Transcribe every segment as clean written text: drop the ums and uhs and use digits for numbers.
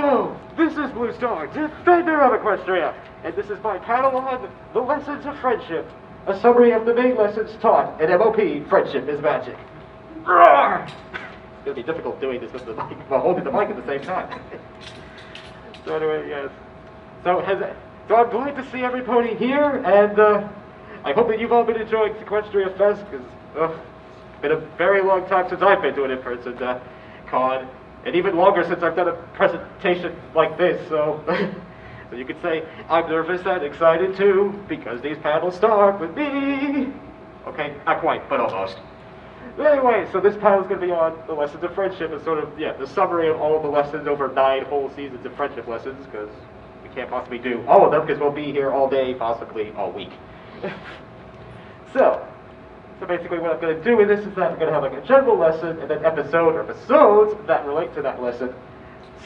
Hello, this is Blue Star, defender of Equestria, and this is my panel on the lessons of friendship, a summary of the main lessons taught in MOP, Friendship is Magic. Roar! It's going to be difficult doing this with the mic, while holding the mic at the same time. So anyway, yes. So I'm glad to see everybody here, and I hope that you've all been enjoying SeaquestriaFest, because it's been a very long time since I've been to an in-person con, and even longer since I've done a presentation like this, so so you could say I'm nervous and excited too, because these panels start with me. Okay, not quite, but almost. But anyway, so this panel is going to be on the lessons of friendship, and sort of, the summary of all of the lessons over 9 whole seasons of friendship lessons, because we can't possibly do all of them, because we'll be here all day, possibly all week. So basically what I'm going to do with this is that I'm going to have like a general lesson, and then episodes that relate to that lesson.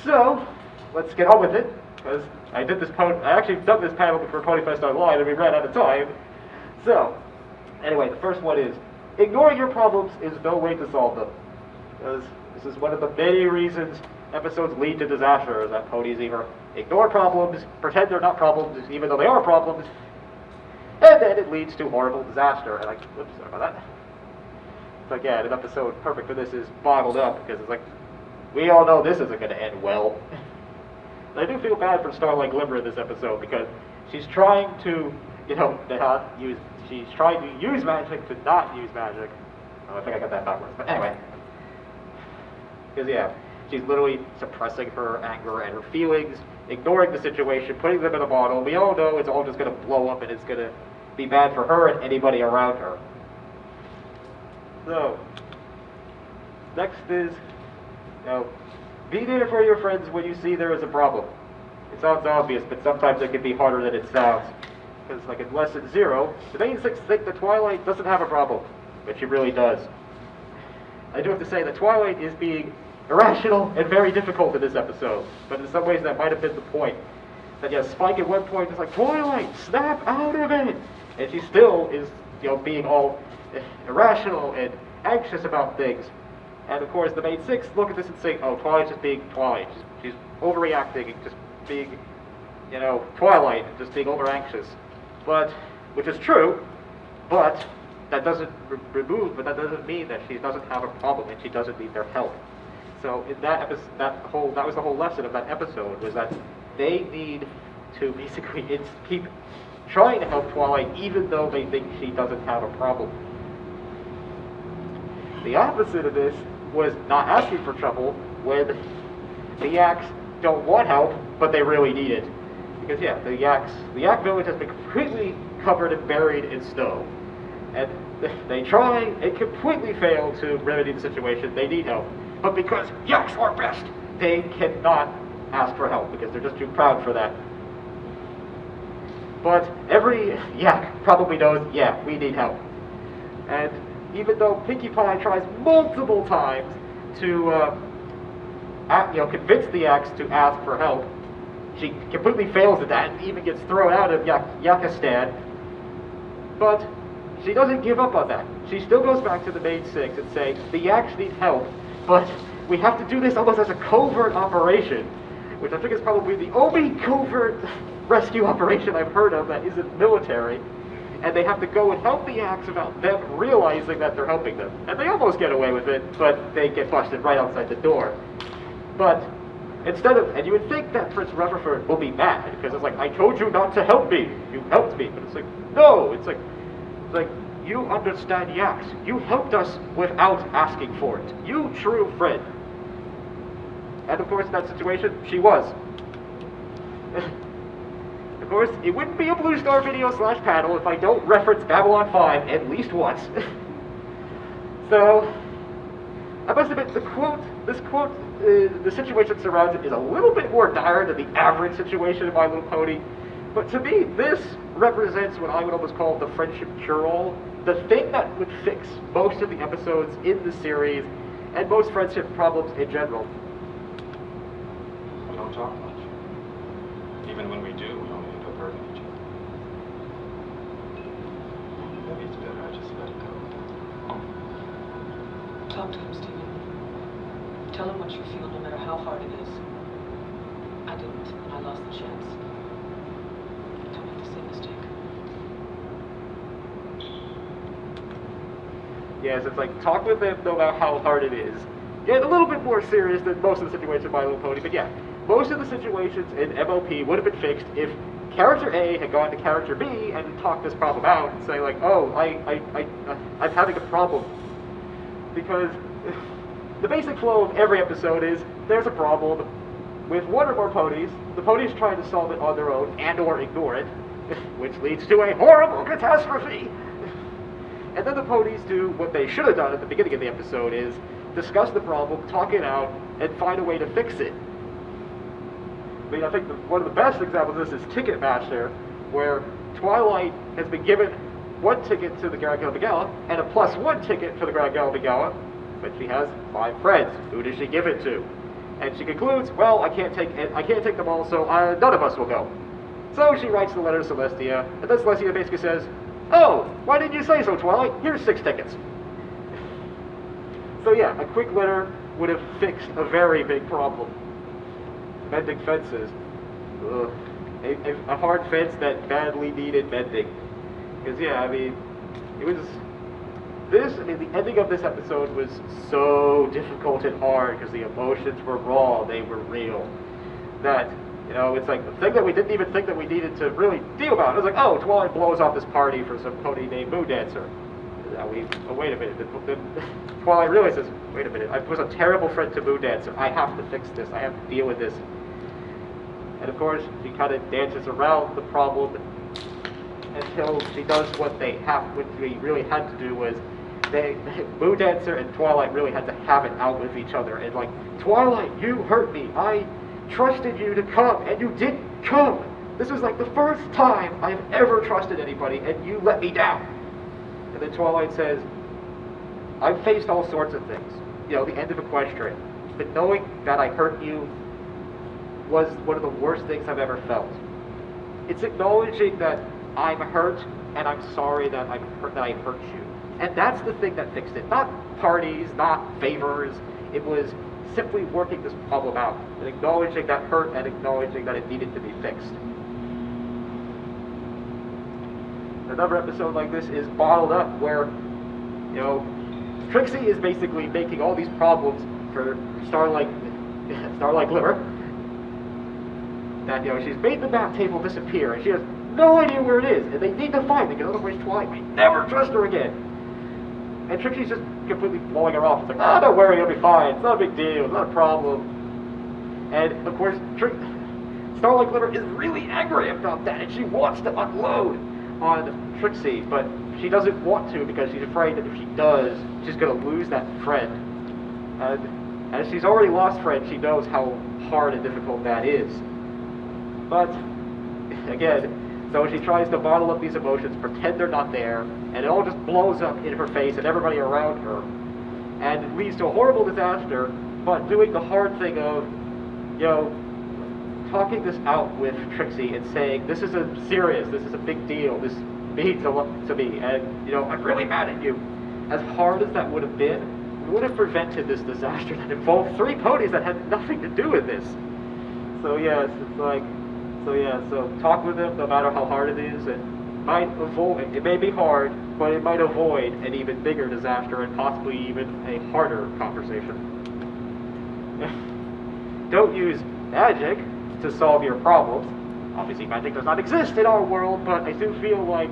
So, let's get on with it, because I actually done this panel before PonyFest Online, and we ran out of time. So, anyway, the first one is, ignoring your problems is no way to solve them. Because this is one of the many reasons episodes lead to disaster, is that ponies either ignore problems, pretend they're not problems, even though they are problems, and then it leads to horrible disaster. And whoops, sorry about that. So again, an episode perfect for this is Bottled Up, because it's like, we all know this isn't going to end well. And I do feel bad for Starlight Glimmer in this episode, because she's trying to, she's trying to use magic to not use magic. Oh, I think I got that backwards, but anyway. Because she's literally suppressing her anger and her feelings, ignoring the situation, putting them in a bottle. We all know it's all just going to blow up, and it's going to be bad for her and anybody around her. So, next is, be there for your friends when you see there is a problem. It sounds obvious, but sometimes it can be harder than it sounds. Because like in Lesson 0, the main 6 think that Twilight doesn't have a problem, but she really does. I do have to say that Twilight is being irrational and very difficult in this episode, but in some ways that might have been the point. That Spike at one point is like, Twilight, snap out of it! And she still is, being all irrational and anxious about things. And of course the main 6 look at this and say, oh, Twilight's just being Twilight. She's overreacting and just being, Twilight, and just being over anxious. But, which is true, but that doesn't that doesn't mean that she doesn't have a problem and she doesn't need their help. So in that was the whole lesson of that episode, was that they need to basically keep trying to help Twilight even though they think she doesn't have a problem. The opposite of this was not asking for trouble when the Yaks don't want help, but they really need it. Because the Yak village has been completely covered and buried in snow. And they try and completely fail to remedy the situation. They need help. But because Yaks are best, they cannot ask for help because they're just too proud for that. But every Yak probably knows, we need help. And even though Pinkie Pie tries multiple times to convince the Yaks to ask for help, she completely fails at that and even gets thrown out of Yakistan. But she doesn't give up on that. She still goes back to the main 6 and says, the Yaks need help, but we have to do this almost as a covert operation, which I think is probably the only covert rescue operation I've heard of that isn't military. And they have to go and help the Yaks without them realizing that they're helping them. And they almost get away with it, but they get busted right outside the door. But and you would think that Prince Rutherford will be mad, because it's like, I told you not to help me, you helped me. But it's like, no, it's like, you understand Yaks. You helped us without asking for it. You true friend. And of course, in that situation, she was. Of course, it wouldn't be a Blue Star video / panel if I don't reference Babylon 5 at least once. So, I must admit, the situation surrounding it is a little bit more dire than the average situation in My Little Pony. But to me, this represents what I would almost call the friendship cure-all, the thing that would fix most of the episodes in the series and most friendship problems in general. We don't talk much. Even when we do, we only end up hurting each other. Maybe it's better I just let it go. Talk to him, Stephen. Tell him what you feel, no matter how hard it is. Yes, it's like, talk with them no matter how hard it is. Get a little bit more serious than most of the situations in My Little Pony, but yeah, most of the situations in MLP would have been fixed if character A had gone to character B and talked this problem out and say like, oh, I'm having a problem. Because the basic flow of every episode is, there's a problem with one or more ponies, the ponies trying to solve it on their own and or ignore it, which leads to a horrible catastrophe. And then the ponies do what they should have done at the beginning of the episode, is discuss the problem, talk it out, and find a way to fix it. I mean, I think one of the best examples of this is Ticketmaster, where Twilight has been given 1 ticket to the Grand Gala Gala and a +1 ticket for the Grand Gala Gala, but she has 5 friends. Who does she give it to? And she concludes, well, I can't take them all, so none of us will go. So she writes the letter to Celestia, and then Celestia basically says, oh, why didn't you say so, Twilight? Here's 6 tickets. So yeah, a quick letter would have fixed a very big problem. Mending fences. Ugh. A hard fence that badly needed mending. Because yeah, I mean, the ending of this episode was so difficult and hard because the emotions were raw, they were real. That, it's like the thing that we didn't even think that we needed to really deal about. It was like, oh, Twilight blows off this party for some pony named Moon Dancer. Wait a minute. Then Twilight realizes, wait a minute, I was a terrible friend to Moon Dancer. I have to fix this. I have to deal with this. And of course, she kind of dances around the problem until she does what we really had to do was, Moon Dancer and Twilight really had to have it out with each other. And like, Twilight, you hurt me. I trusted you to come, and you didn't come. This was like the first time I've ever trusted anybody, and you let me down. And then Twilight says, I've faced all sorts of things. The end of Equestria. But knowing that I hurt you was one of the worst things I've ever felt. It's acknowledging that I'm hurt, and I'm sorry that I hurt you. And that's the thing that fixed it. Not parties, not favors. It was simply working this problem out, and acknowledging that hurt, and acknowledging that it needed to be fixed. Another episode like this is Bottled Up, where, Trixie is basically making all these problems for Starlight Glimmer. That, she's made the map table disappear, and she has no idea where it is, and they need to find it, because otherwise Twilight may never trust her again. And Trixie's just completely blowing her off. It's like, oh, don't worry, it'll be fine. It's not a big deal. It's not a problem. And, of course, Starlight Glimmer is really angry about that, and she wants to unload on Trixie, but she doesn't want to because she's afraid that if she does, she's going to lose that friend. And as she's already lost friends, she knows how hard and difficult that is. But, again, so she tries to bottle up these emotions, pretend they're not there, and it all just blows up in her face and everybody around her. And it leads to a horrible disaster, but doing the hard thing of, talking this out with Trixie and saying, this is this is a big deal, this means a lot to me, and, I'm really mad at you. As hard as that would have been, it would have prevented this disaster that involved 3 ponies that had nothing to do with this. So yes, it's like, so talk with them no matter how hard it is, and it may be hard, but it might avoid an even bigger disaster and possibly even a harder conversation. Don't use magic to solve your problems. Obviously, magic does not exist in our world, but I do feel like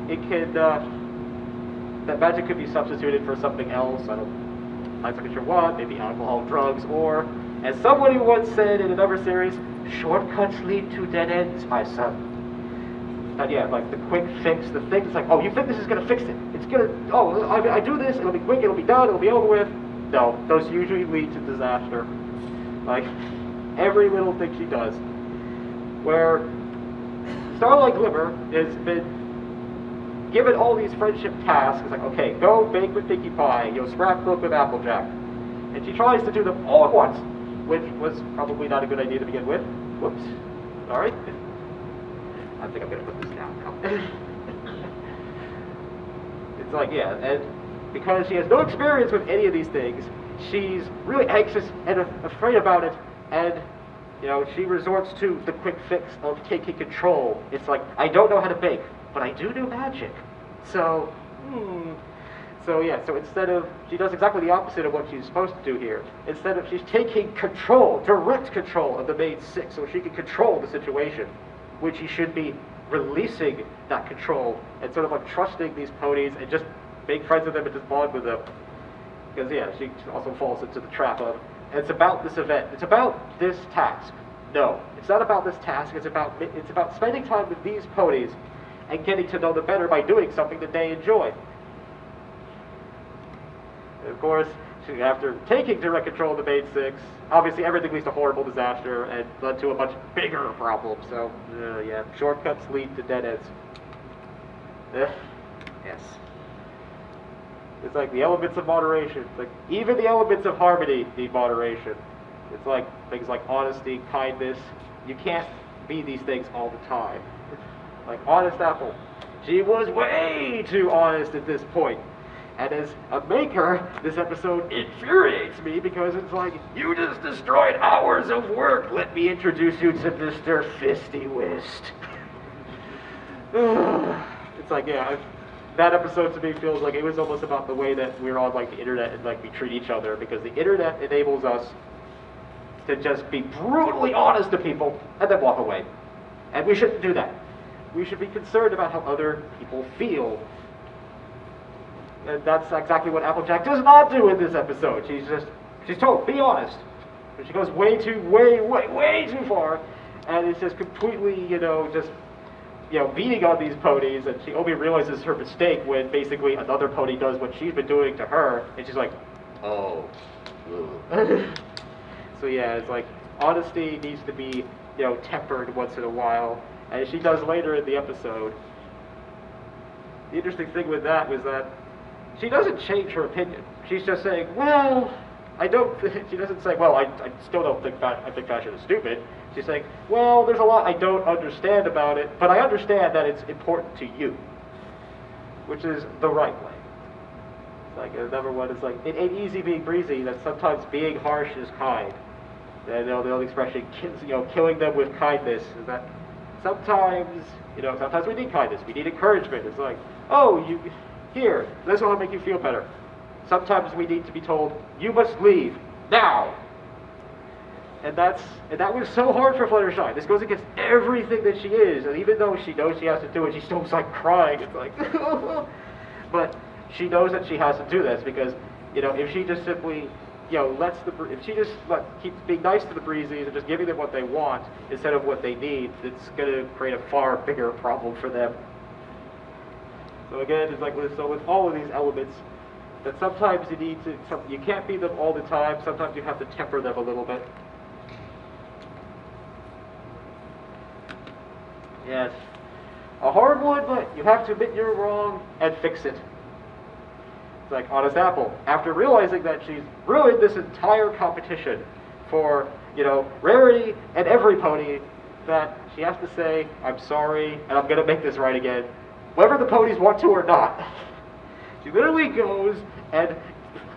it could, that magic could be substituted for something else. I'm not exactly sure what, maybe alcohol, drugs, or, as somebody once said in another series, shortcuts lead to dead ends, my son. And yeah, like the quick fix, the thing that's like, oh, you think this is going to fix it? It's going to, oh, I do this, it'll be quick, it'll be done, it'll be over with. No, those usually lead to disaster. Like, every little thing she does. Where Starlight Glimmer has been given all these friendship tasks. It's like, okay, go bake with Pinkie Pie, scrapbook with Applejack. And she tries to do them all at once, which was probably not a good idea to begin with. Whoops. Sorry. I think I'm going to put this down now. It's like, yeah, and because she has no experience with any of these things, she's really anxious and afraid about it, and she resorts to the quick fix of taking control. It's like, I don't know how to bake, but I do know magic. So, So yeah, so instead of, she does exactly the opposite of what she's supposed to do here. Instead of, she's taking control, direct control of the main six, so she can control the situation, which she should be releasing that control and sort of like trusting these ponies and just being friends with them and just bond with them. Because yeah, she also falls into the trap of, it's about this event, it's about this task. No, it's not about this task, it's about spending time with these ponies and getting to know them better by doing something that they enjoy. And of course, after taking direct control of the main six, obviously everything leads to horrible disaster and led to a much bigger problem. So, yeah, shortcuts lead to dead ends. Yes. It's like the elements of moderation. It's like even the elements of harmony need moderation. It's like things like honesty, kindness. You can't be these things all the time. Like Honest Apple. She was way too honest at this point. And as a maker, this episode infuriates me because it's like, you just destroyed hours of work. Let me introduce you to Mr. Fisty Wist. It's like, yeah, that episode to me feels like it was almost about the way that we're on like the internet and like we treat each other, because the internet enables us to just be brutally honest to people and then walk away. And we shouldn't do that. We should be concerned about how other people feel. And that's exactly what Applejack does not do in this episode. She's told, be honest. But she goes way too far. And it's just completely, beating on these ponies. And she only realizes her mistake when basically another pony does what she's been doing to her. And she's like, oh. So yeah, it's like, honesty needs to be, tempered once in a while. And as she does later in the episode. The interesting thing with that was that she doesn't change her opinion. She's just saying, well, I don't, she doesn't say, well, I still don't think, I think fashion is stupid. She's saying, well, there's a lot I don't understand about it, but I understand that it's important to you. Which is the right way. It's like, number one, it's like, it ain't easy being breezy, that sometimes being harsh is kind. And the old expression, killing them with kindness, is that sometimes, sometimes we need kindness, we need encouragement. It's like, oh, here, this will make you feel better. Sometimes we need to be told, you must leave, now! And that was so hard for Fluttershy. This goes against everything that she is, and even though she knows she has to do it, she's still like crying. It's like, but she knows that she has to do this because, if she just simply, if she just keeps being nice to the breezies and just giving them what they want instead of what they need, it's going to create a far bigger problem for them. So again, it's like with all of these elements, that sometimes you can't be them all the time. Sometimes you have to temper them a little bit. Yes, a hard one, but you have to admit you're wrong and fix it. It's like Honest Apple. After realizing that she's ruined this entire competition for, Rarity and every pony, that she has to say, I'm sorry, and I'm going to make this right again. Whether the ponies want to or not. She literally goes and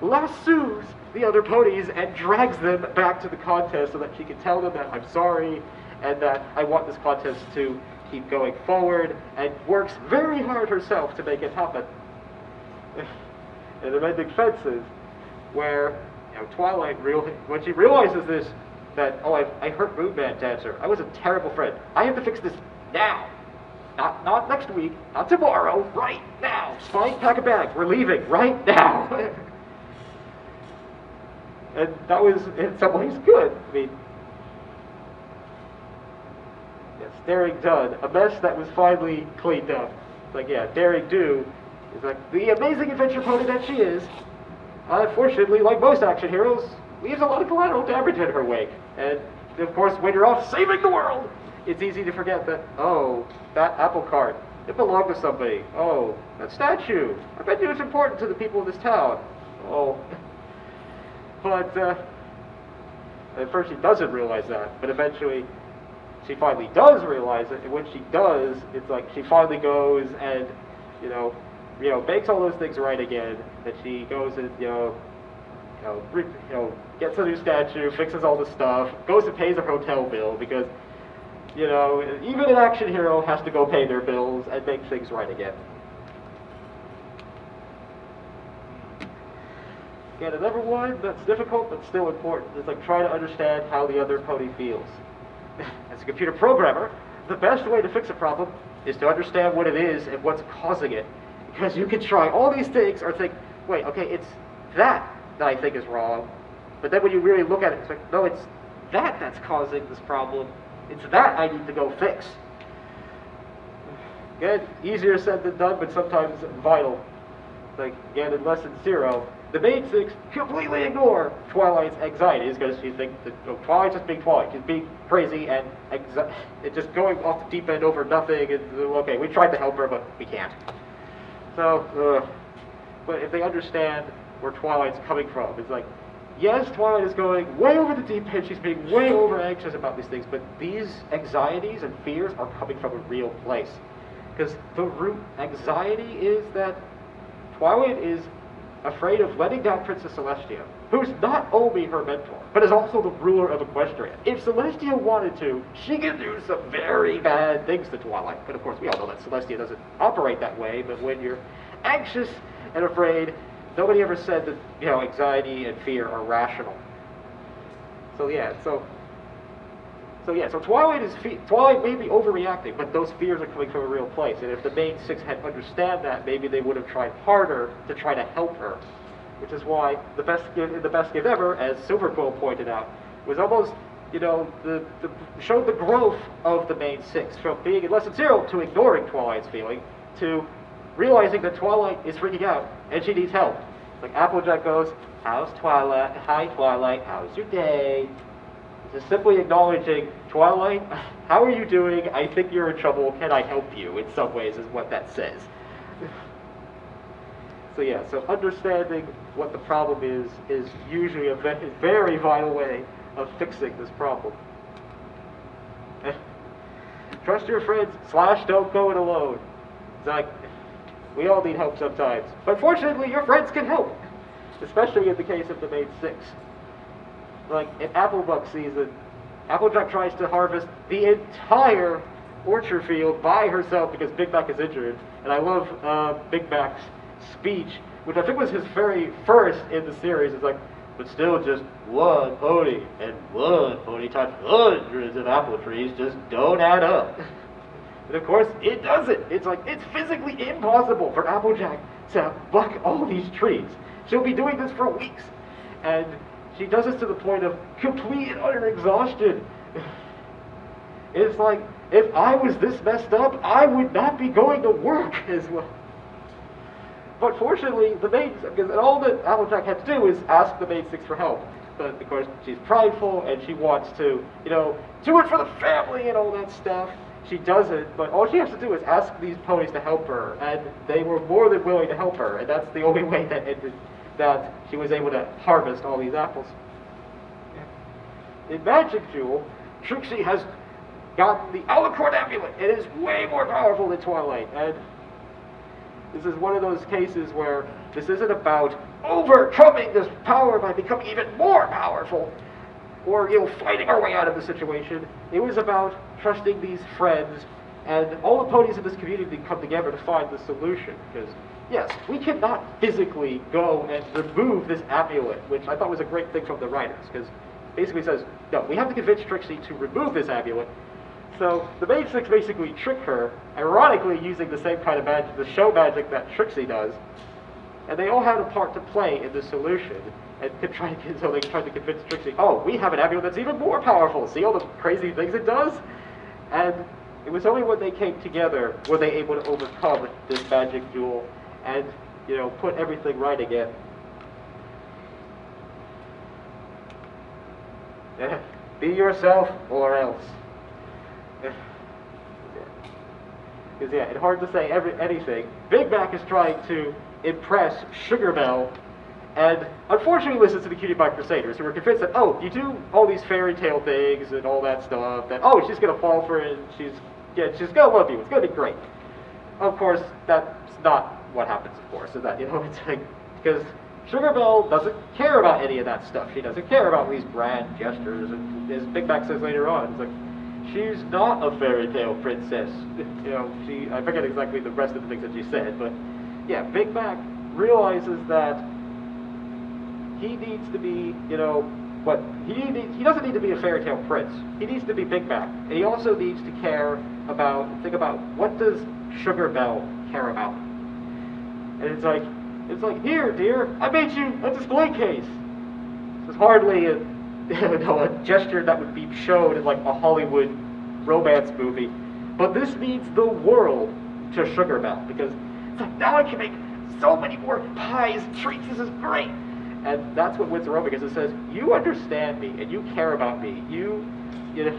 lassos the other ponies and drags them back to the contest so that she can tell them that I'm sorry and that I want this contest to keep going forward, and works very hard herself to make it happen. And the mending fences, where Twilight, when she realizes this, that, oh, I hurt Moonman Dancer, I was a terrible friend, I have to fix this now. Not next week, not tomorrow, right now. Spike, pack a bag, we're leaving right now. And that was, in some ways, good. I mean, yes, daring done. A mess that was finally cleaned up. It's like, yeah, daring do is like the amazing adventure pony that she is. Unfortunately, like most action heroes, leaves a lot of collateral damage in her wake. And, of course, when you're off saving the world, it's easy to forget that, oh, that apple cart, it belonged to somebody. Oh, that statue, I bet you it's important to the people of this town. Oh. But, at first she doesn't realize that, but eventually she finally does realize it, and when she does, it's like she finally goes and, makes all those things right again, that she goes and, gets a new statue, fixes all the stuff, goes and pays her hotel bill, because even an action hero has to go pay their bills and make things right again. Again, another one that's difficult but still important is like trying to understand how the other pony feels. As a computer programmer, the best way to fix a problem is to understand what it is and what's causing it. Because you can try all these things or think, wait, okay, it's that I think is wrong. But then when you really look at it, it's like, no, it's that that's causing this problem. It's that I need to go fix. Again, easier said than done, but sometimes vital. Like, again, in lesson 0, the main 6 completely ignore Twilight's anxieties because she thinks that Twilight's just being Twilight. She's being crazy and it's just going off the deep end over nothing. And, okay, we tried to help her, but we can't. So, but if they understand where Twilight's coming from, it's like, yes, Twilight is going way over the deep end. She's being way over anxious about these things, but these anxieties and fears are coming from a real place. Because the root anxiety is that Twilight is afraid of letting down Princess Celestia, who's not only her mentor, but is also the ruler of Equestria. If Celestia wanted to, she could do some very bad things to Twilight. But of course, we all know that Celestia doesn't operate that way, but when you're anxious and afraid, nobody ever said that, anxiety and fear are rational. So Twilight may be overreacting, but those fears are coming from a real place. And if the main 6 had understand that, maybe they would have tried harder to try to help her. Which is why the best gift ever, as Silverquill pointed out, was almost, showed the growth of the main 6 from being in lesson 0 to ignoring Twilight's feeling to realizing that Twilight is freaking out and she needs help. Like Applejack goes, "How's Twilight? Hi Twilight, how's your day?" Just simply acknowledging, "Twilight, how are you doing? I think you're in trouble. Can I help you?" in some ways is what that says. So understanding what the problem is usually a very vital way of fixing this problem. Trust your friends / don't go it alone. It's like, we all need help sometimes. But fortunately, your friends can help, especially in the case of the main 6. Like in Applebuck season, Applejack tries to harvest the entire orchard field by herself because Big Mac is injured. And I love Big Mac's speech, which I think was his very first in the series. It's like, "But still just one pony, and one pony times hundreds of apple trees just don't add up." And of course, it doesn't. It's like, it's physically impossible for Applejack to buck all these trees. She'll be doing this for weeks. And she does this to the point of complete and utter exhaustion. It's like, if I was this messed up, I would not be going to work as well. But fortunately, because all that Applejack had to do is ask the main 6 for help. But of course, she's prideful and she wants to, do it for the family and all that stuff. She doesn't, but all she has to do is ask these ponies to help her, and they were more than willing to help her, and that's the only way that she was able to harvest all these apples. In Magic Jewel, Trixie has gotten the Alicorn Amulet. It is way more powerful than Twilight, and this is one of those cases where this isn't about overcoming this power by becoming even more powerful, or fighting our way out of the situation. It was about trusting these friends, and all the ponies in this community come together to find the solution. Because yes, we cannot physically go and remove this amulet, which I thought was a great thing from the writers, because basically says, no, we have to convince Trixie to remove this amulet. So the main 6 basically trick her, ironically using the same kind of magic, the show magic that Trixie does, and they all had a part to play in the solution. And so they tried to convince Trixie, "Oh, we have an amulet that's even more powerful. See all the crazy things it does?" And it was only when they came together were they able to overcome this magic jewel and, put everything right again. Be yourself or else. Because it's hard to say anything. Big Mac is trying to impress Sugar Belle, and unfortunately listens to the Cutie Pie Crusaders, who were convinced that, oh, you do all these fairy tale things and all that stuff, that, oh, she's going to fall for it, and she's going to love you, it's going to be great. Of course, that's not what happens, of course, is that, it's like, because Sugar Belle doesn't care about any of that stuff. She doesn't care about these grand gestures, and as Big Mac says later on, it's like, she's not a fairy tale princess. I forget exactly the rest of the things that she said, but yeah, Big Mac realizes that he needs to be, you know, what he doesn't need to be a fairy tale prince. He needs to be Big Mac, and he also needs to think about what does Sugar Belle care about. And it's like, here, dear, I made you a display case. This is hardly a, you know, a gesture that would be shown in like a Hollywood romance movie, but this means the world to Sugar Belle, because it's like, now I can make so many more pies, treats, this is great. And that's what wins her over, because it says, you understand me, and you care about me, you know,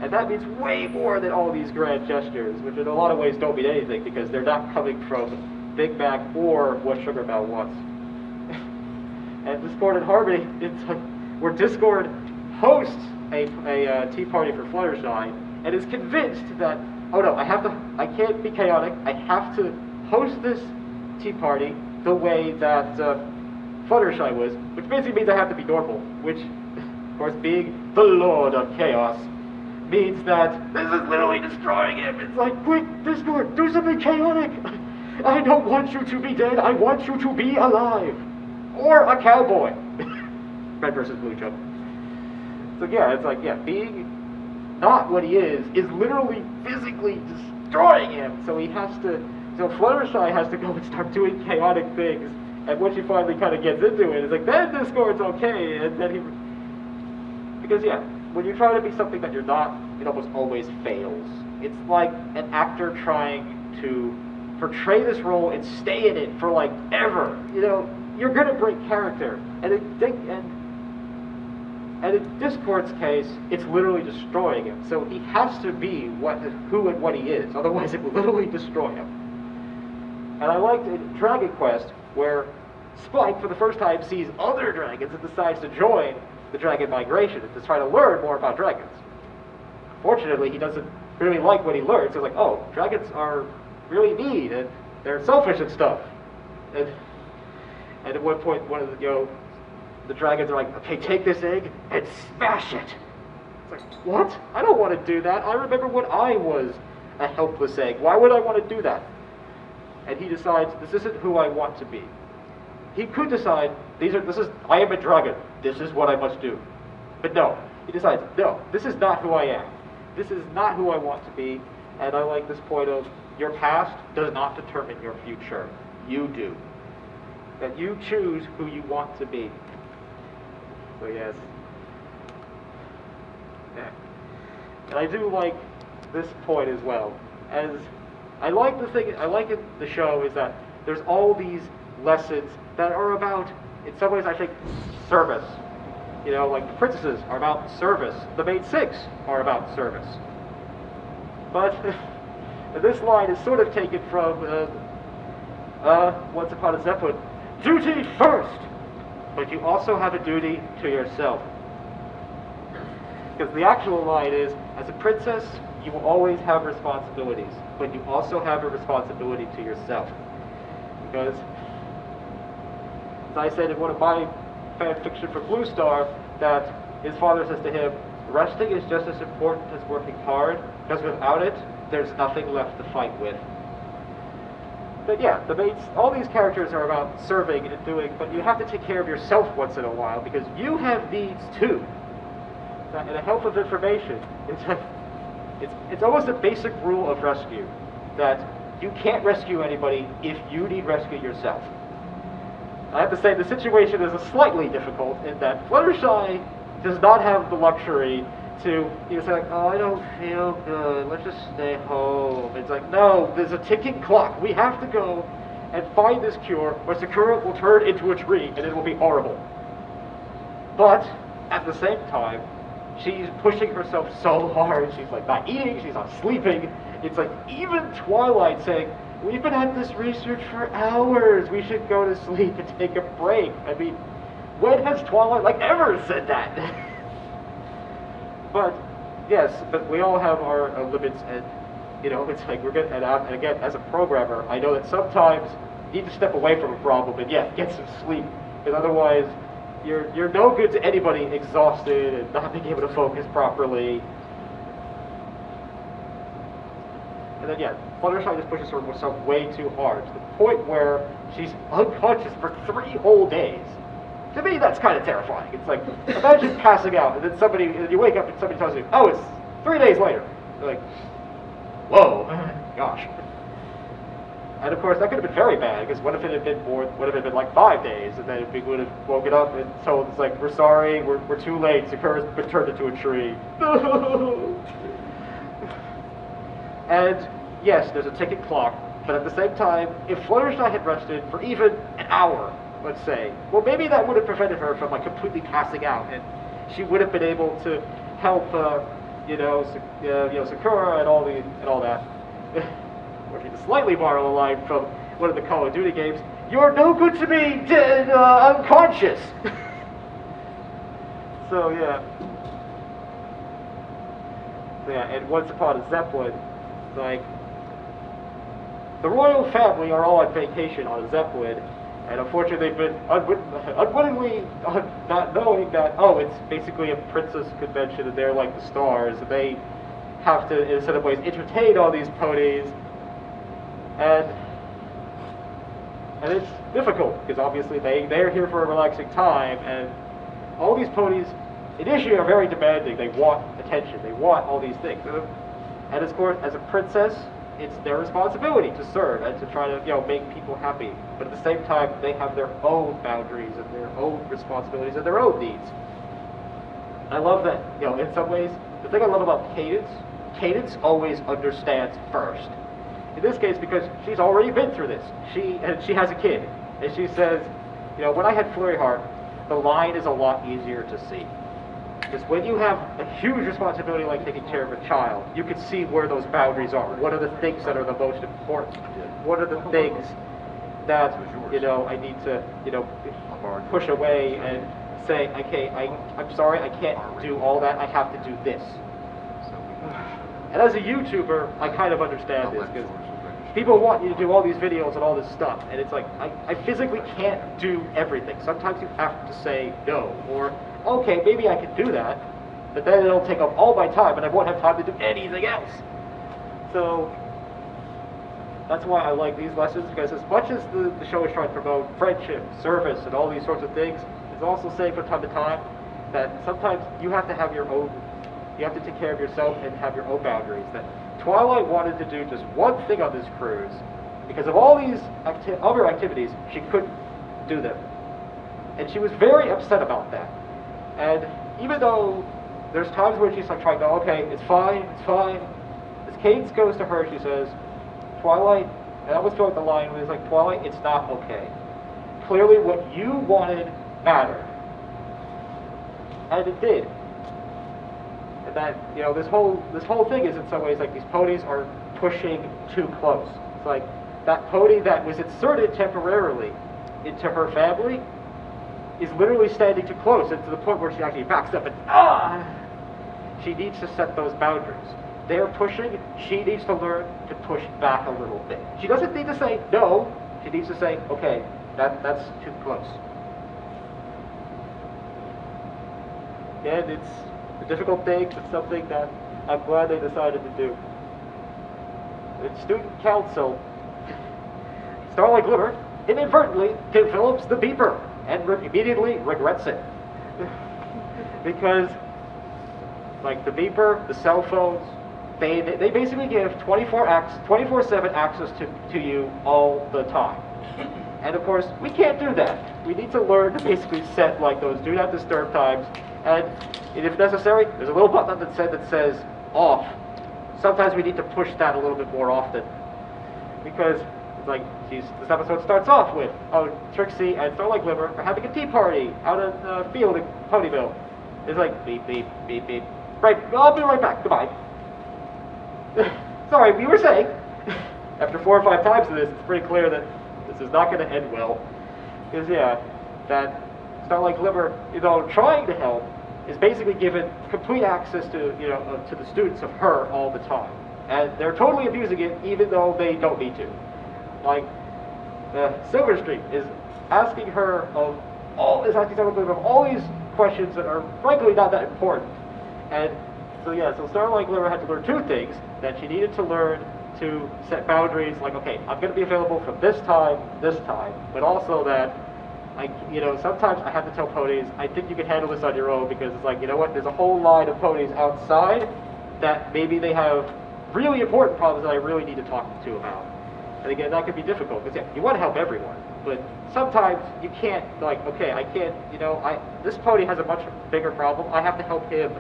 and that means way more than all these grand gestures, which in a lot of ways don't mean anything, because they're not coming from Big Mac or what Sugar Belle wants. And Discord and Harmony, it's like, where Discord hosts a tea party for Fluttershy, and is convinced that, oh no, I can't be chaotic, I have to host this tea party the way that Fluttershy was, which basically means I have to be normal, which, of course, being the Lord of Chaos, means that this is literally destroying him. It's like, quick, Discord, do something chaotic. I don't want you to be dead, I want you to be alive. Or a cowboy. Red versus Blue Chub. So yeah, it's like, yeah, being not what he is literally physically destroying him. So Fluttershy has to go and start doing chaotic things. And once she finally kind of gets into it, it's like, then Discord's okay. And then because yeah, when you try to be something that you're not, it almost always fails. It's like an actor trying to portray this role and stay in it for like ever. You know, you're gonna break character. And in Discord's case, it's literally destroying him. So he has to be who and what he is. Otherwise, it will literally destroy him. And I liked in Dragon Quest, where Spike, for the first time, sees other dragons and decides to join the dragon migration and to try to learn more about dragons. Fortunately, he doesn't really like what he learns. So he's like, oh, dragons are really mean, and they're selfish and stuff. And at one point, one of the dragons are like, okay, take this egg and smash it. It's like, what? I don't want to do that. I remember when I was a helpless egg. Why would I want to do that? And he decides, this isn't who I want to be. He could decide, I am a dragon. This is what I must do. But no, he decides, no, this is not who I am. This is not who I want to be. And I like this point of, your past does not determine your future. You do. That you choose who you want to be. So yes. Yeah. And I do like this point as well. As I like the show is that there's all these lessons that are about, in some ways I think, service. You know, like the princesses are about service. The main six are about service. But this line is sort of taken from Once Upon a Zeppelin. Duty first! But you also have a duty to yourself. Because the actual line is, as a princess, you will always have responsibilities, but you also have a responsibility to yourself. Because, as I said in one of my fan fiction for Blue Star, that his father says to him, resting is just as important as working hard, because without it, there's nothing left to fight with. But yeah, all these characters are about serving and doing, but you have to take care of yourself once in a while, because you have needs too. And a health of information, it's almost a basic rule of rescue, that you can't rescue anybody if you need rescue yourself. I have to say, the situation is slightly difficult in that Fluttershy does not have the luxury to say like, oh, I don't feel good, let's just stay home. It's like, no, there's a ticking clock. We have to go and find this cure, or Sakura will turn into a tree and it will be horrible. But at the same time, she's pushing herself so hard. She's like not eating, she's not sleeping. It's like even Twilight saying, we've been at this research for hours. We should go to sleep and take a break. I mean, when has Twilight ever said that? But yes, but we all have our limits, and it's like we're good. And again, as a programmer, I know that sometimes you need to step away from a problem and get some sleep, because otherwise you're no good to anybody exhausted and not being able to focus properly. And then Fluttershy just pushes herself way too hard, to the point where she's unconscious for 3 whole days. To me, that's kind of terrifying. It's like, imagine passing out, and then you wake up and somebody tells you, oh, it's 3 days later. You're like, whoa, gosh. And of course, that could have been very bad, because what if it had been like 5 days, and then we would have woken up and told, it's like, we're sorry, we're too late, Sakura's been turned into a tree. And yes, there's a ticking clock, but at the same time, if Fluttershy had rested for even an hour, let's say, well, maybe that would have prevented her from like completely passing out, and she would have been able to help, Sakura and all that. Or to slightly borrow a line from one of the Call of Duty games, "You're no good to me, dead, unconscious." So yeah, and once upon a Zeppelin, like, the royal family are all on vacation on a Zeppelin, and unfortunately they've been unwittingly not knowing that, oh, it's basically a princess convention and they're like the stars, and they have to, in some ways, entertain all these ponies, and it's difficult, because obviously they're here for a relaxing time, and all these ponies initially are very demanding. They want attention, they want all these things. And of course, as a princess, it's their responsibility to serve and to try to, make people happy. But at the same time, they have their own boundaries and their own responsibilities and their own needs. I love that, in some ways, the thing I love about Cadence always understands first. In this case, because she's already been through this. She has a kid, and she says, when I had Flurry Heart, the line is a lot easier to see. Because when you have a huge responsibility like taking care of a child, you can see where those boundaries are. What are the things that are the most important? What are the things that, I need to, push away and say, okay, I'm sorry, I can't do all that, I have to do this. And as a YouTuber, I kind of understand this, because people want you to do all these videos and all this stuff, and it's like, I physically can't do everything. Sometimes you have to say no, or, okay, maybe I can do that, but then it'll take up all my time, and I won't have time to do anything else. So, that's why I like these lessons, because as much as the show is trying to promote friendship, service, and all these sorts of things, it's also saying from time to time that sometimes you have to have your own, you have to take care of yourself and have your own boundaries. That Twilight wanted to do just one thing on this cruise. Because of all these other activities, she couldn't do them. And she was very upset about that. And even though there's times where she's like trying to go, okay, it's fine. As Cadence goes to her, she says, Twilight, and I always feel like the line was like, Twilight, it's not okay. Clearly what you wanted mattered. And it did. And that, this whole thing is in some ways like these ponies are pushing too close. It's like that pony that was inserted temporarily into her family is literally standing too close, and to the point where she actually backs up and she needs to set those boundaries. They're pushing, she needs to learn to push back a little bit. She doesn't need to say no, she needs to say, okay, that's too close. And it's a difficult thing, but something that I'm glad they decided to do. The student council, Starlight Glimmer, inadvertently develops the beeper and immediately regrets it. Because, like the beeper, the cell phones, they basically give 24/7 access to you all the time. And of course, we can't do that. We need to learn to basically set like those do not disturb times. And if necessary, there's a little button that says off. Sometimes we need to push that a little bit more often. Because it's like, this episode starts off with, Trixie and Starlight Glimmer are having a tea party out in the field in Ponyville. It's like, beep, beep, beep, beep. Right, I'll be right back, goodbye. Sorry, we were saying, after 4 or 5 times of this, it's pretty clear that this is not going to end well. Because, that Starlight Glimmer, trying to help, is basically given complete access to, to the students of her all the time. And they're totally abusing it, even though they don't need to. Like, Silver Street is asking her of all these questions that are frankly not that important. And so Starlight Glimmer had to learn 2 things, that she needed to learn to set boundaries, like, okay, I'm going to be available from this time, but also that sometimes I have to tell ponies, I think you can handle this on your own, because it's like, you know what, there's a whole line of ponies outside that maybe they have really important problems that I really need to talk to about. And again, that can be difficult, because you want to help everyone, but sometimes you can't, like, okay, I can't, this pony has a much bigger problem, I have to help him.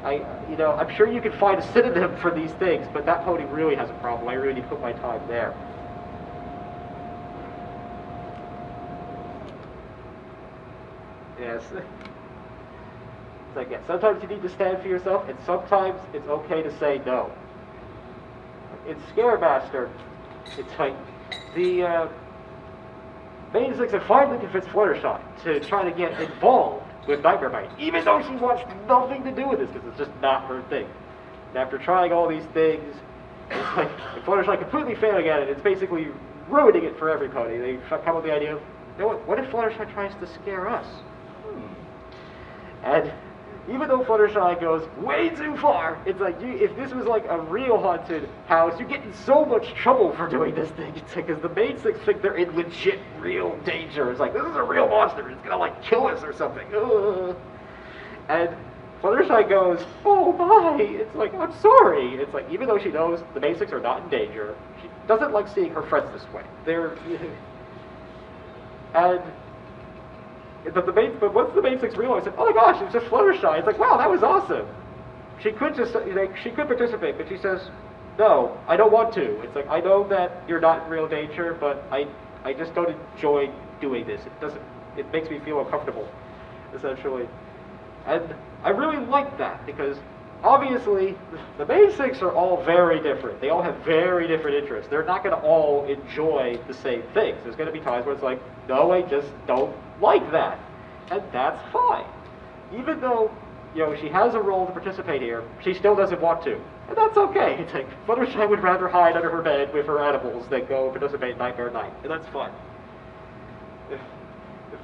I'm sure you can find a synonym for these things, but that pony really has a problem. I really need to put my time there. Yes. It's like, yeah, sometimes you need to stand for yourself, and sometimes it's okay to say no. In Scaremaster, it's like the Basics have finally convinced Fluttershy to try to get involved with Nightmare Bite, even though she wants nothing to do with this, because it's just not her thing. And after trying all these things, it's like Fluttershy completely failing at it, it's basically ruining it for everybody. They come up with the idea of, what if Fluttershy tries to scare us? And even though Fluttershy goes way too far, it's like, if this was like a real haunted house, you get in so much trouble for doing this thing. It's like, because the main six think they're in legit, real danger. It's like, this is a real monster. It's gonna like kill us or something. Ugh. And Fluttershy goes, oh my. It's like, I'm sorry. It's like, even though she knows the main six are not in danger, she doesn't like seeing her friends this way. But once the main six realized, oh my gosh, it's just Fluttershy. It's like, wow, that was awesome. She could just, she could participate, but she says, no, I don't want to. It's like, I know that you're not in real danger, but I just don't enjoy doing this. It makes me feel uncomfortable, essentially. And I really like that, because obviously the main six are all very different. They all have very different interests. They're not going to all enjoy the same things. There's going to be times where it's like, no, I just don't like that. And that's fine. Even though, she has a role to participate here, she still doesn't want to. And that's okay. It's like, Fluttershy would rather hide under her bed with her animals than go participate in Nightmare Night. And that's fine. If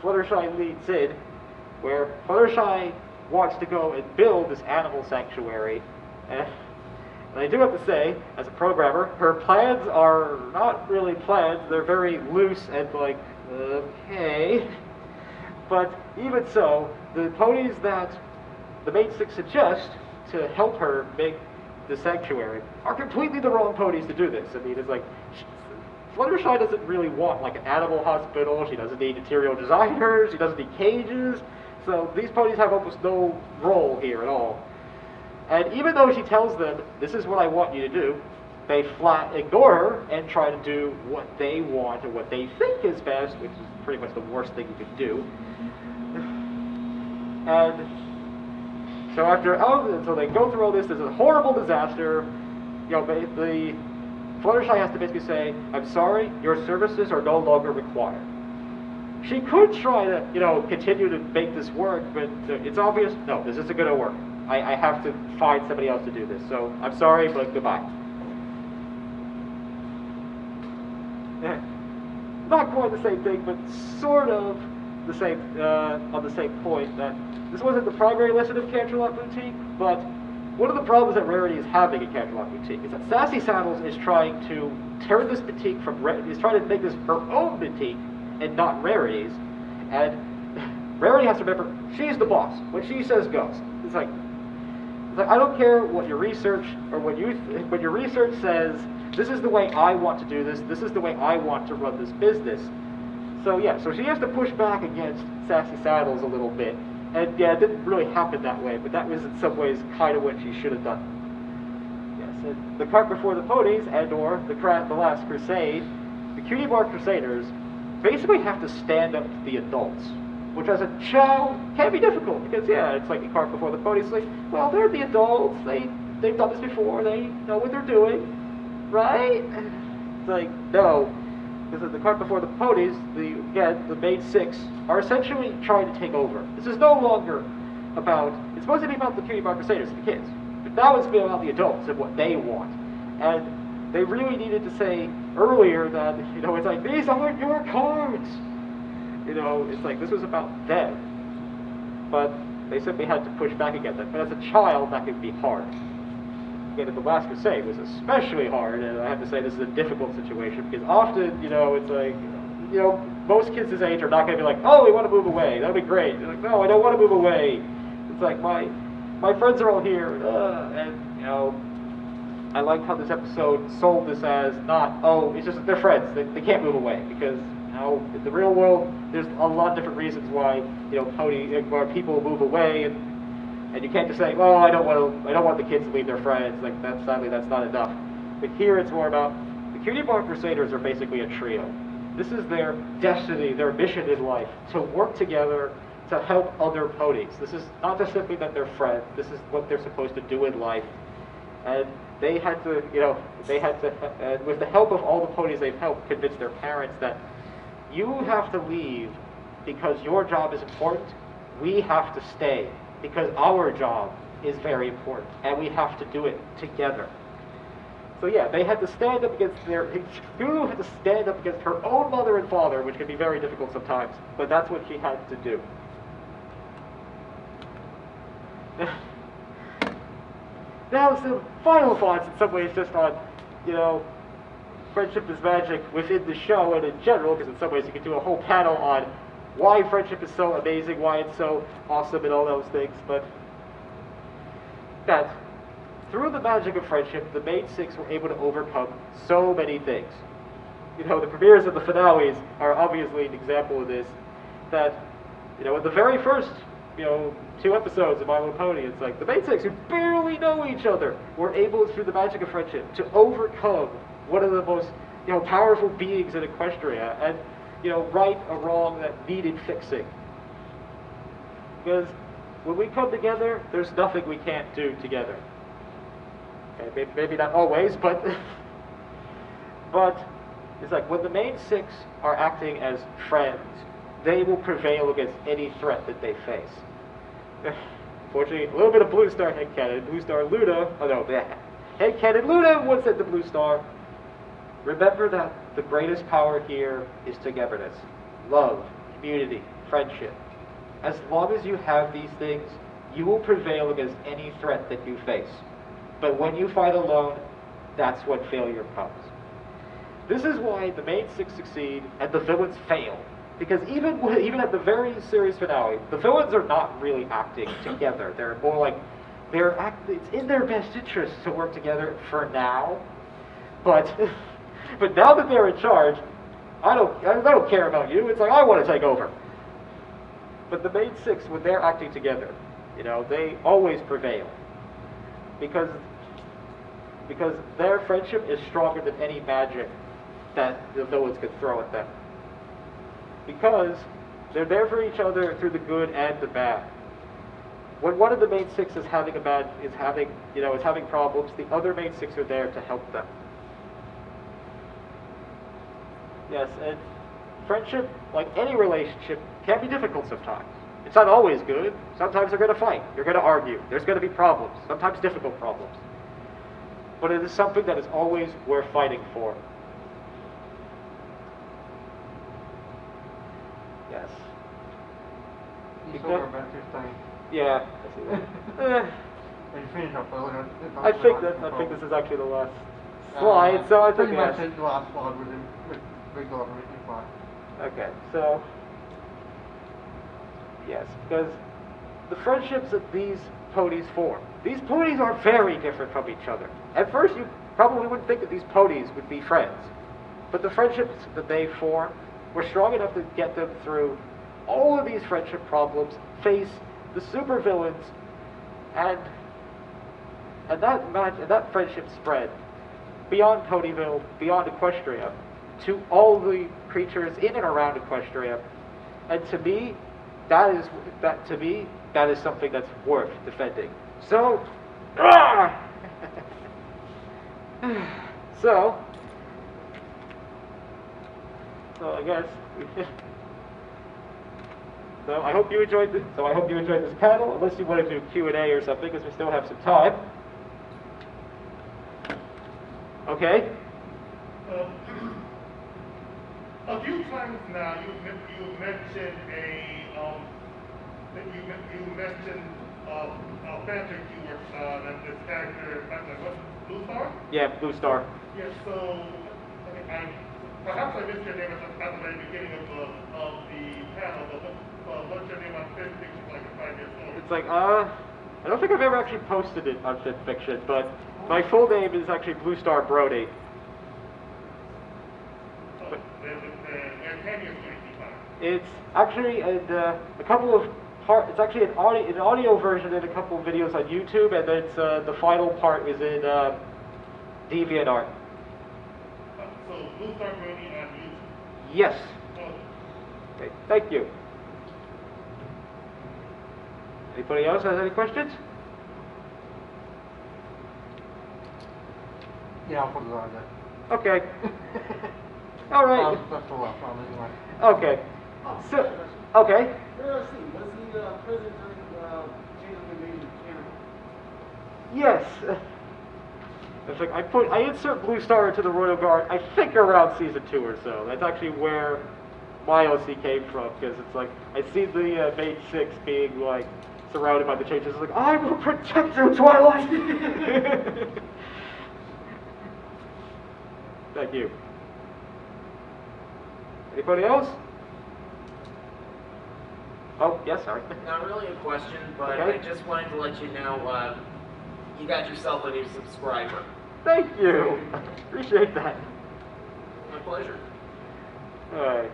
Fluttershy leads in, where Fluttershy wants to go and build this animal sanctuary, and I do have to say, as a programmer, her plans are not really plans. They're very loose and like, okay. But even so, the ponies that the main six suggest to help her make the sanctuary are completely the wrong ponies to do this. I mean, it's like, Fluttershy doesn't really want like an animal hospital. She doesn't need interior designers. She doesn't need cages. So these ponies have almost no role here at all. And even though she tells them, this is what I want you to do, they flat ignore her and try to do what they want or what they think is best, which is pretty much the worst thing you could do. And so they go through all this. There's a horrible disaster. The Fluttershy has to basically say, I'm sorry, your services are no longer required. She could try to, continue to make this work, but it's obvious, no, this isn't going to work. I have to find somebody else to do this. So I'm sorry, but goodbye. Not quite the same thing, but sort of the same, on the same point, that this wasn't the primary lesson of Canterlot Boutique, but one of the problems that Rarity is having at Canterlot Boutique is that Sassy Saddles is trying to turn this boutique is trying to make this her own boutique and not Rarity's. And Rarity has to remember, she's the boss. What she says goes. It's like I don't care what your research or when your research says, this is the way I want to do this. This is the way I want to run this business. So yeah, so she has to push back against Sassy Saddles a little bit. And yeah, it didn't really happen that way, but that was in some ways kind of what she should have done. Yes, and the cart before the ponies, and/or the Last Crusade, the Cutie Bar Crusaders basically have to stand up to the adults, which as a child can be difficult, because yeah, it's like the cart before the ponies. Like, well, they're the adults. They've done this before. They know what they're doing, right? It's like, no. Because the cart before the ponies, the main six, are essentially trying to take over. This is no longer about, it's supposed to be about the Cutie Bar Crusaders and the kids, but now it's about the adults and what they want. And they really needed to say earlier that, it's like, these aren't your cards! It's like, this was about them. But they simply had to push back against it. But as a child, that could be hard. Again, the Last Crusade was especially hard, and I have to say this is a difficult situation, because often, it's like, most kids his age are not going to be like, oh, we want to move away. That'd be great. They're like, no, I don't want to move away. It's like my friends are all here, and you know, I liked how this episode sold this as not, oh, it's just that they're friends. They can't move away because you know, in the real world, there's a lot of different reasons why why people move away, and you can't just say, well, I don't want the kids to leave their friends. Like sadly that's not enough. But here it's more about the Cutie Mark Crusaders are basically a trio. This is their destiny, their mission in life, to work together to help other ponies. This is not just simply that they're friends, this is what they're supposed to do in life. And they had to, with the help of all the ponies they've helped, convince their parents that you have to leave because your job is important, we have to stay because our job is very important, and we have to do it together. So yeah, they had to stand up against Lulu had to stand up against her own mother and father, which can be very difficult sometimes, but that's what she had to do. Now some final thoughts in some ways just on, friendship is magic within the show and in general, because in some ways you could do a whole panel on why friendship is so amazing, why it's so awesome and all those things, but that through the magic of friendship, the main six were able to overcome so many things. The premieres and the finales are obviously an example of this, that, in the very first, 2 episodes of My Little Pony, it's like the main six who barely know each other were able, through the magic of friendship, to overcome one of the most, powerful beings in Equestria and, right a wrong that needed fixing. Because when we come together, there's nothing we can't do together. Okay, maybe not always, but it's like when the main six are acting as friends, they will prevail against any threat that they face. Fortunately, a little bit of Blue Star headcanon. Blue Star Luna, headcanon Luna once said to Blue Star, remember that the greatest power here is togetherness, love, community, friendship. As long as you have these things, you will prevail against any threat that you face. But when you fight alone, that's when failure comes. This is why the main six succeed and the villains fail. Because even at the very series finale, the villains are not really acting together. They're more like, it's in their best interest to work together for now. But now that they're in charge, I don't care about you. It's like, I want to take over. But the main six, when they're acting together, they always prevail. Because their friendship is stronger than any magic that the villains could throw at them. Because they're there for each other through the good and the bad. When one of the main six is having problems, the other main six are there to help them. Yes, and friendship, like any relationship, can be difficult sometimes. It's not always good. Sometimes you're going to fight. You're going to argue. There's going to be problems, sometimes difficult problems. But it is something that is always worth fighting for. Yes. It's over about this time. Yeah, I see that. And finish up. I think this is actually the last slide, so I think pretty much the last slide with regular written part. Okay, so yes, because the friendships that these ponies form. These ponies are very different from each other. At first, you probably wouldn't think that these ponies would be friends, but the friendships that they form were strong enough to get them through all of these friendship problems, face the supervillains, and that friendship spread beyond Ponyville, beyond Equestria, to all the creatures in and around Equestria. And to me, that is something that's worth defending. So, so I guess. So I hope you enjoyed this. This panel. Unless you want to do Q&A or something, because we still have some time. Okay. A few times now you mentioned a fanfic you were that this character, what, Blue Star? Yeah, Blue Star. Yeah. So perhaps I missed your name at the very beginning of the panel, but what's your name on FinFiction, like a 5-year story? It's like, I don't think I've ever actually posted it on FinFiction, but my full name is actually BlueStarBrony. And 10 years, 25. It's actually a couple of it's actually an audio version and a couple of videos on YouTube, and then it's the final part is in DeviantArt. So BlueStarBrony on YouTube. Yes. Oh, Okay, thank you. Anybody else has any questions? Yeah, I'll put it on there. Okay. All right. That's the last one anyway. Okay. So, okay. Was he present during James Invasion camera? Yes. It's like I insert Blue Star into the Royal Guard, I think around season 2 or so. That's actually where my OC came from, because it's like I see the Mage 6 being like surrounded by the changes. It's like, I will protect you, Twilight. Thank you. Anybody else? Oh, yes, sorry. Not really a question, but Okay. I just wanted to let you know you got yourself a new subscriber. Thank you. Appreciate that. My pleasure. All right.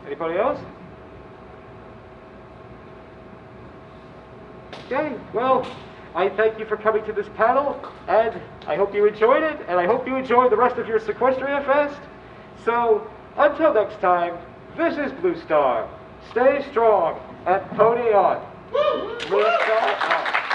Anybody else? Okay, well, I thank you for coming to this panel, and I hope you enjoyed it, and I hope you enjoy the rest of your SeaquestriaFest. So, until next time, this is Blue Star. Stay strong and pony on. Blue Star out.